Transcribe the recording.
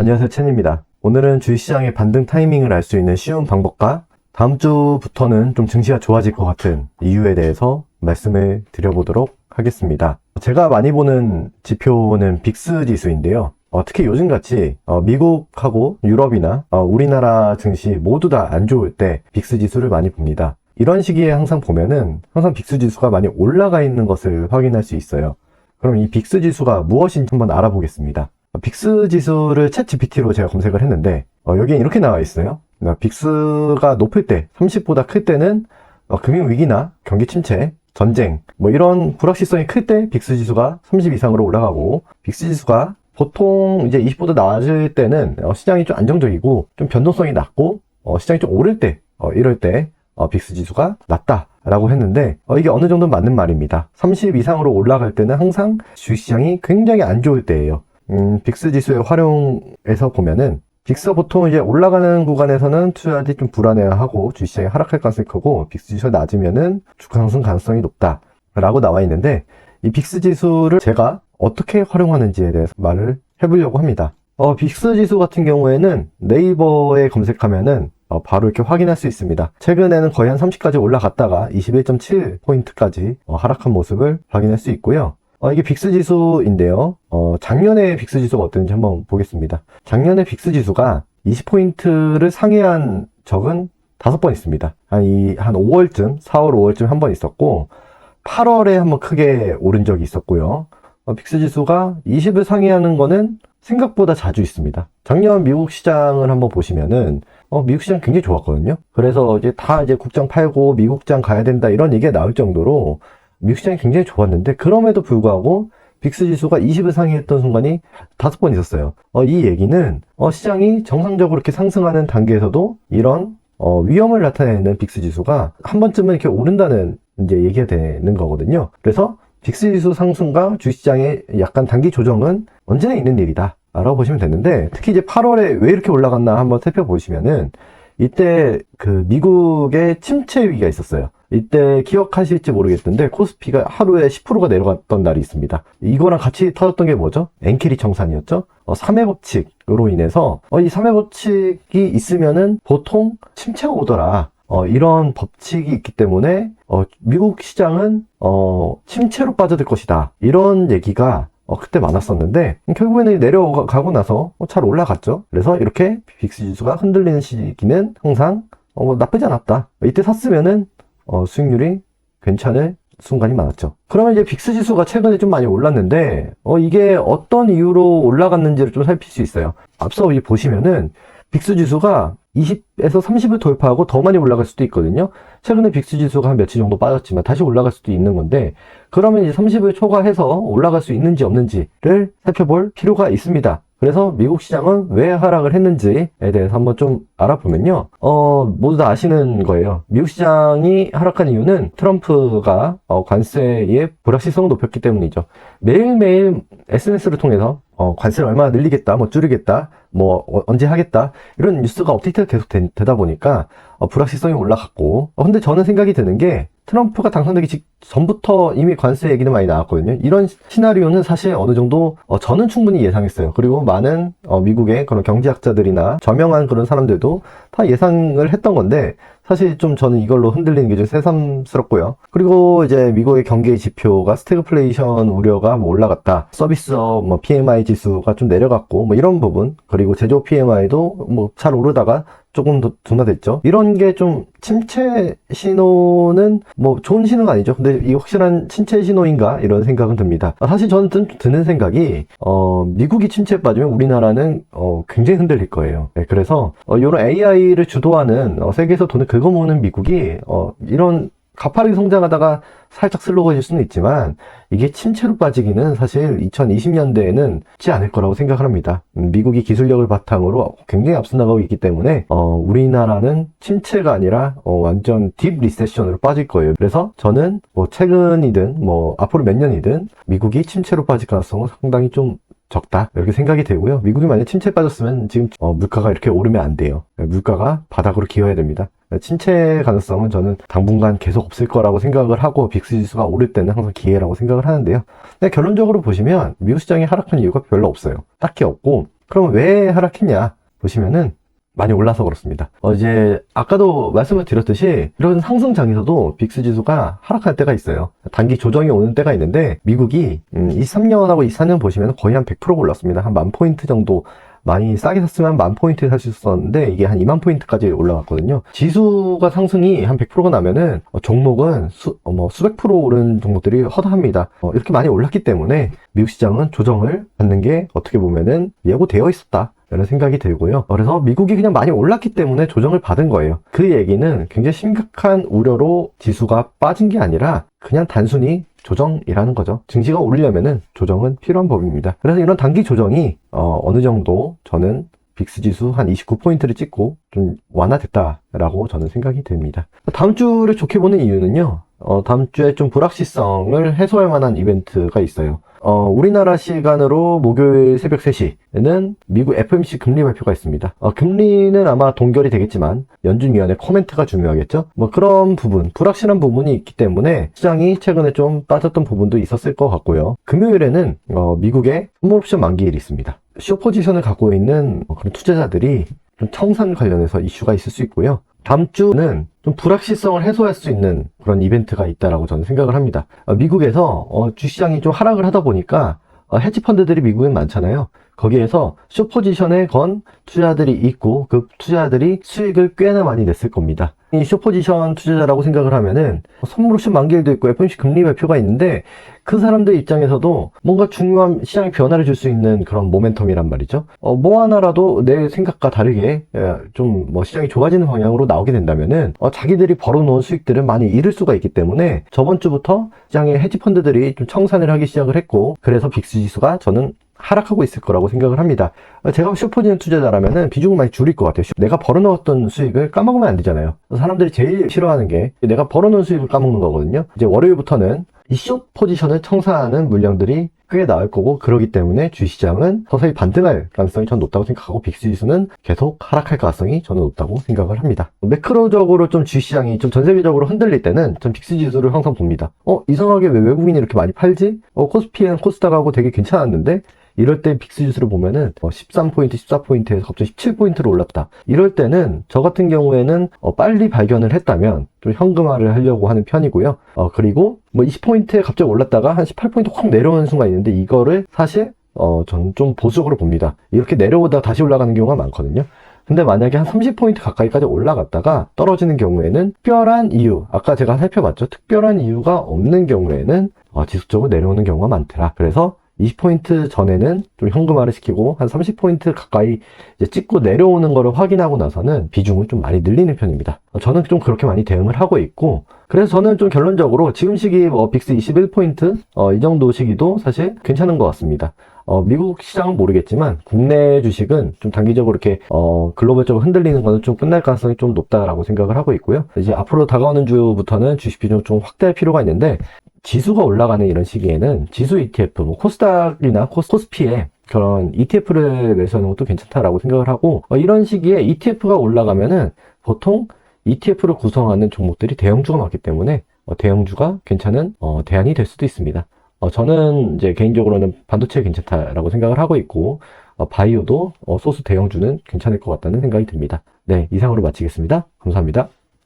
안녕하세요, 첸입니다. 오늘은 주식시장의 반등 타이밍을 알 수 있는 쉬운 방법과 다음 주부터는 좀 증시가 좋아질 것 같은 이유에 대해서 말씀을 드려보도록 하겠습니다. 제가 많이 보는 지표는 빅스 지수인데요. 특히 요즘같이 미국하고 유럽이나 우리나라 증시 모두 다 안 좋을 때 빅스 지수를 많이 봅니다. 이런 시기에 항상 보면은 항상 빅스 지수가 많이 올라가 있는 것을 확인할 수 있어요. 그럼 이 빅스 지수가 무엇인지 한번 알아보겠습니다. 빅스 지수를 챗GPT로 제가 검색을 했는데 여기에 이렇게 나와 있어요. 빅스가 높을 때, 30보다 클 때는 금융위기나 경기 침체, 전쟁 이런 불확실성이 클 때 빅스 지수가 30 이상으로 올라가고, 빅스 지수가 보통 이제 20보다 낮을 때는 시장이 좀 안정적이고 좀 변동성이 낮고 시장이 좀 오를 때 이럴 때 빅스 지수가 낮다라고 했는데 이게 어느 정도 맞는 말입니다. 30 이상으로 올라갈 때는 항상 주식시장이 굉장히 안 좋을 때예요. 빅스 지수의 활용에서 보면은 빅스가 보통 이제 올라가는 구간에서는 투자자들이 좀 불안해하고 주식시장이 하락할 가능성이 크고, 빅스 지수가 낮으면은 주가 상승 가능성이 높다라고 나와 있는데, 이 빅스 지수를 제가 어떻게 활용하는지에 대해서 말을 해보려고 합니다. 빅스 지수 같은 경우에는 네이버에 검색하면은 바로 이렇게 확인할 수 있습니다. 최근에는 거의 한 30까지 올라갔다가 21.7포인트까지 하락한 모습을 확인할 수 있고요. 이게 빅스 지수인데요. 작년에 빅스 지수가 어땠는지 한번 보겠습니다. 작년에 빅스 지수가 20포인트를 상회한 적은 5번 있습니다. 한 5월쯤, 4월, 5월쯤 한 번 있었고, 8월에 한번 크게 오른 적이 있었고요. 빅스 지수가 20을 상회하는 거는 생각보다 자주 있습니다. 작년 미국 시장을 한번 보시면은 미국 시장 굉장히 좋았거든요. 그래서 이제 국장 팔고 미국장 가야 된다 이런 얘기가 나올 정도로 미국 시장이 굉장히 좋았는데, 그럼에도 불구하고 빅스 지수가 20을 상회했던 순간이 5번 있었어요. 이 얘기는 시장이 정상적으로 이렇게 상승하는 단계에서도 이런 위험을 나타내는 빅스 지수가 한 번쯤은 이렇게 오른다는 이제 얘기가 되는 거거든요. 그래서 빅스 지수 상승과 주식시장의 약간 단기 조정은 언제나 있는 일이다 라고 보시면 되는데, 특히 이제 8월에 왜 이렇게 올라갔나 한번 살펴보시면은 이때 그 미국의 침체 위기가 있었어요. 이때 기억하실지 모르겠는데 코스피가 하루에 10%가 내려갔던 날이 있습니다. 이거랑 같이 터졌던 게 뭐죠? 엔케리 청산이었죠. 3회 법칙으로 인해서 이 3회 법칙이 있으면은 보통 침체가 오더라. 이런 법칙이 있기 때문에 미국 시장은 침체로 빠져들 것이다. 이런 얘기가 그때 많았었는데, 결국에는 내려가고 나서 잘 올라갔죠. 그래서 이렇게 빅스 지수가 흔들리는 시기는 항상 나쁘지 않았다. 이때 샀으면은 수익률이 괜찮을 순간이 많았죠. 그러면 이제 빅스 지수가 최근에 좀 많이 올랐는데 이게 어떤 이유로 올라갔는지를 좀 살필 수 있어요. 앞서 보시면은 빅스 지수가 20에서 30을 돌파하고 더 많이 올라갈 수도 있거든요. 최근에 빅스 지수가 한 며칠 정도 빠졌지만 다시 올라갈 수도 있는 건데, 그러면 이제 30을 초과해서 올라갈 수 있는지 없는지를 살펴볼 필요가 있습니다. 그래서 미국 시장은 왜 하락을 했는지에 대해서 한번 좀 알아보면요. 모두 다 아시는 거예요. 미국 시장이 하락한 이유는 트럼프가 관세의 불확실성을 높였기 때문이죠. 매일매일 SNS를 통해서 관세를 얼마나 늘리겠다, 줄이겠다, 언제 하겠다, 이런 뉴스가 업데이트가 계속 되다 보니까 불확실성이 올라갔고, 근데 저는 생각이 드는 게, 트럼프가 당선되기 전부터 이미 관세 얘기는 많이 나왔거든요. 이런 시나리오는 사실 어느 정도 저는 충분히 예상했어요. 그리고 많은 미국의 그런 경제학자들이나 저명한 그런 사람들도 다 예상을 했던 건데, 사실 좀 저는 이걸로 흔들리는 게 좀 새삼스럽고요. 그리고 이제 미국의 경기 지표가 스태그플레이션 우려가 올라갔다, 서비스업 PMI 지수가 좀 내려갔고 이런 부분, 그리고 제조업 PMI도 잘 오르다가 조금 더 둔화됐죠. 이런 게 좀 침체 신호는 좋은 신호가 아니죠. 근데 이 확실한 침체 신호인가 이런 생각은 듭니다. 사실 저는 좀 드는 생각이 미국이 침체에 빠지면 우리나라는 굉장히 흔들릴 거예요. 네, 그래서 이런 AI를 주도하는 세계에서 돈을 긁어모으는 미국이 이런 가파르게 성장하다가 살짝 슬로우해질 수는 있지만, 이게 침체로 빠지기는 사실 2020년대에는 쉽지 않을 거라고 생각을 합니다. 미국이 기술력을 바탕으로 굉장히 앞서 나가고 있기 때문에 우리나라는 침체가 아니라 완전 딥 리세션으로 빠질 거예요. 그래서 저는 최근이든 앞으로 몇 년이든 미국이 침체로 빠질 가능성은 상당히 좀 적다, 이렇게 생각이 되고요. 미국이 만약 침체에 빠졌으면 지금 물가가 이렇게 오르면 안 돼요. 물가가 바닥으로 기어야 됩니다. 침체 가능성은 저는 당분간 계속 없을 거라고 생각을 하고, 빅스 지수가 오를 때는 항상 기회라고 생각을 하는데요. 근데 결론적으로 보시면 미국 시장이 하락한 이유가 별로 없어요. 딱히 없고, 그럼 왜 하락했냐 보시면은 많이 올라서 그렇습니다. 이제 아까도 말씀을 드렸듯이 이런 상승장에서도 빅스 지수가 하락할 때가 있어요. 단기 조정이 오는 때가 있는데 미국이 23년하고 24년 보시면 거의 한 100% 올랐습니다. 한 10,000포인트 정도 많이 싸게 샀으면 10,000포인트에 살 수 있었는데 이게 한 20,000포인트까지 올라갔거든요. 지수가 상승이 한 100%가 나면은 종목은 수백 프로 오른 종목들이 허다합니다. 이렇게 많이 올랐기 때문에 미국 시장은 조정을 받는 게 어떻게 보면은 예고되어 있었다. 이런 생각이 들고요. 그래서 미국이 그냥 많이 올랐기 때문에 조정을 받은 거예요. 그 얘기는 굉장히 심각한 우려로 지수가 빠진 게 아니라 그냥 단순히 조정이라는 거죠. 증시가 오르려면은 조정은 필요한 법입니다. 그래서 이런 단기 조정이 어느 정도 저는 빅스 지수 한 29포인트를 찍고 좀 완화됐다라고 저는 생각이 됩니다. 다음 주를 좋게 보는 이유는요. 다음 주에 좀 불확실성을 해소할 만한 이벤트가 있어요. 우리나라 시간으로 목요일 새벽 3시에는 미국 FOMC 금리 발표가 있습니다. 금리는 아마 동결이 되겠지만 연준위원회 코멘트가 중요하겠죠. 그런 부분, 불확실한 부분이 있기 때문에 시장이 최근에 좀 빠졌던 부분도 있었을 것 같고요. 금요일에는 미국의 선물 옵션 만기일이 있습니다. 숏포지션을 갖고 있는 그런 투자자들이 좀 청산 관련해서 이슈가 있을 수 있고요. 다음 주는 좀 불확실성을 해소할 수 있는 그런 이벤트가 있다라고 저는 생각을 합니다. 미국에서 주시장이 좀 하락을 하다 보니까 헤지펀드들이 미국에 많잖아요. 거기에서 숏포지션에 건 투자자들이 있고 그 투자자들이 수익을 꽤나 많이 냈을 겁니다. 이 숏포지션 투자자라고 생각을 하면은 선물 옵션 만기일도 있고 FOMC 금리 발표가 있는데 그 사람들 입장에서도 뭔가 중요한 시장의 변화를 줄 수 있는 그런 모멘텀이란 말이죠. 뭐 하나라도 내 생각과 다르게 좀 시장이 좋아지는 방향으로 나오게 된다면은 자기들이 벌어놓은 수익들을 많이 잃을 수가 있기 때문에 저번 주부터 시장의 헤지펀드들이 좀 청산을 하기 시작을 했고 그래서 빅스 지수가 저는 하락하고 있을 거라고 생각을 합니다. 제가 숏포지션 투자자라면은 비중을 많이 줄일 것 같아요. 내가 벌어놓았던 수익을 까먹으면 안 되잖아요. 사람들이 제일 싫어하는 게 내가 벌어놓은 수익을 까먹는 거거든요. 이제 월요일부터는 이 숏포지션을 청산하는 물량들이 꽤 나올 거고 그러기 때문에 주시장은 서서히 반등할 가능성이 전 높다고 생각하고 빅스 지수는 계속 하락할 가능성이 저는 높다고 생각을 합니다. 매크로적으로 좀 주시장이 좀 전세계적으로 흔들릴 때는 전 빅스 지수를 항상 봅니다. 이상하게 왜 외국인이 이렇게 많이 팔지? 코스피랑 코스닥하고 되게 괜찮았는데 이럴 때 빅스 지수를 보면은 13포인트, 14포인트에서 갑자기 17포인트로 올랐다. 이럴 때는 저 같은 경우에는 빨리 발견을 했다면 좀 현금화를 하려고 하는 편이고요. 그리고 20포인트에 갑자기 올랐다가 한 18포인트 확 내려오는 순간 있는데 이거를 사실 저는 좀 보수적으로 봅니다. 이렇게 내려오다가 다시 올라가는 경우가 많거든요. 근데 만약에 한 30포인트 가까이까지 올라갔다가 떨어지는 경우에는 특별한 이유, 아까 제가 살펴봤죠. 특별한 이유가 없는 경우에는 지속적으로 내려오는 경우가 많더라. 그래서 20포인트 전에는 좀 현금화를 시키고 한 30포인트 가까이 이제 찍고 내려오는 거를 확인하고 나서는 비중을 좀 많이 늘리는 편입니다. 저는 좀 그렇게 많이 대응을 하고 있고 그래서 저는 좀 결론적으로 지금 시기 빅스 21포인트 이 정도 시기도 사실 괜찮은 것 같습니다. 미국 시장은 모르겠지만 국내 주식은 좀 단기적으로 이렇게 글로벌적으로 흔들리는 거는 좀 끝날 가능성이 좀 높다라고 생각을 하고 있고요. 이제 앞으로 다가오는 주부터는 주식 비중을 좀 확대할 필요가 있는데 지수가 올라가는 이런 시기에는 지수 ETF, 코스닥이나 코스피에 그런 ETF를 매수하는 것도 괜찮다라고 생각을 하고 이런 시기에 ETF가 올라가면은 보통 ETF를 구성하는 종목들이 대형주가 많기 때문에 대형주가 괜찮은 대안이 될 수도 있습니다. 저는 이제 개인적으로는 반도체 괜찮다라고 생각을 하고 있고 바이오도 소수 대형주는 괜찮을 것 같다는 생각이 듭니다. 네, 이상으로 마치겠습니다. 감사합니다.